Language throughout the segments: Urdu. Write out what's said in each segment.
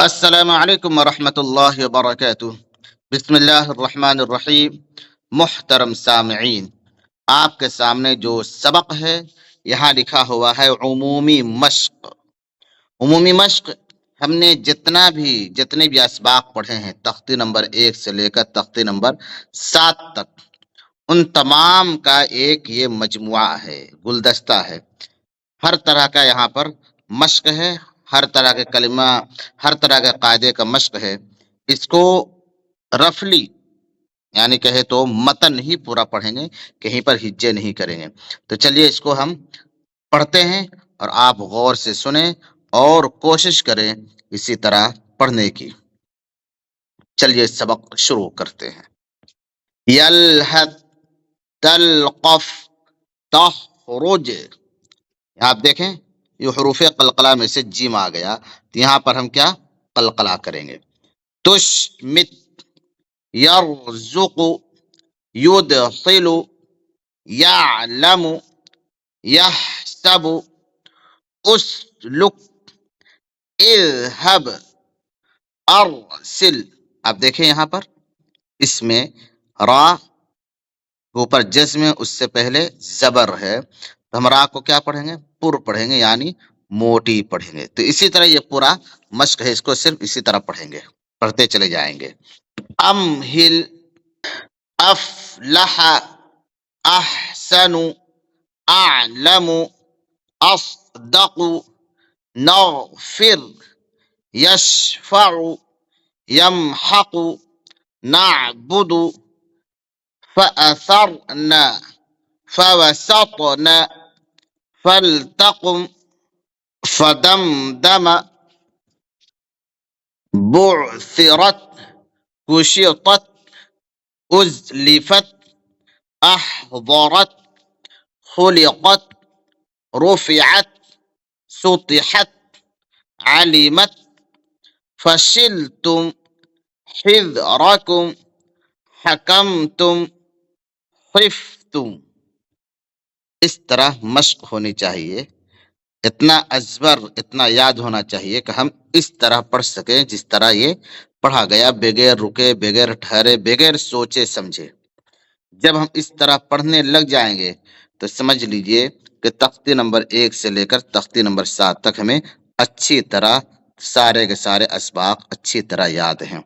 السلام علیکم ورحمۃ اللہ وبرکاتہ۔ بسم اللہ الرحمن الرحیم۔ محترم سامعین، آپ کے سامنے جو سبق ہے یہاں لکھا ہوا ہے عمومی مشق۔ عمومی مشق ہم نے جتنے بھی اسباق پڑھے ہیں تختی نمبر 1 سے لے کر تختی نمبر 7 تک، ان تمام کا ایک یہ مجموعہ ہے، گلدستہ ہے۔ ہر طرح کا یہاں پر مشق ہے، ہر طرح کے کلمہ، ہر طرح کے قاعدے کا مشق ہے۔ اس کو رفلی یعنی کہے تو متن ہی پورا پڑھیں گے، کہیں پر ہجے نہیں کریں گے۔ تو چلیے اس کو ہم پڑھتے ہیں اور آپ غور سے سنیں اور کوشش کریں اسی طرح پڑھنے کی۔ چلیے سبق شروع کرتے ہیں۔ یلحد تلقف تخرج، آپ دیکھیں یہ حروف قلقلہ میں سے جیم آ گیا، تو یہاں پر ہم کیا قلقلہ کریں گے۔ تشمت یرزق یدخل یعلم یحسب اسلک اذهب ارسل۔ آپ دیکھیں یہاں پر اس میں را اوپر جزم ہے، اس سے پہلے زبر ہے، تو ہم را کو کیا پڑھیں گے؟ پر پڑھیں گے، یعنی موٹی پڑھیں گے۔ تو اسی طرح یہ پورا مشق ہے، اس کو صرف اسی طرح پڑھیں گے، پڑھتے چلے جائیں گے۔ امہل افلح احسن اعلم اصدق نغفر یشفع یمحق نعبد فأثرنا فوسطنا فالتقم فدمدم بعثرت كشطت أزلفت أحضرت خلقت رفعت سطحت علمت فشلتم حذركم حکمتم خفتم۔ اس طرح مشق ہونی چاہیے، اتنا ازبر، اتنا یاد ہونا چاہیے کہ ہم اس طرح پڑھ سکیں جس طرح یہ پڑھا گیا، بغیر رکے، بغیر ٹھہرے، بغیر سوچے سمجھے۔ جب ہم اس طرح پڑھنے لگ جائیں گے تو سمجھ لیجئے کہ تختی نمبر 1 سے لے کر تختی نمبر 7 تک ہمیں اچھی طرح سارے کے سارے اسباق اچھی طرح یاد ہیں۔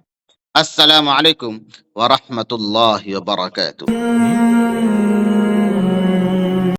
السلام علیکم ورحمۃ اللہ وبرکاتہ۔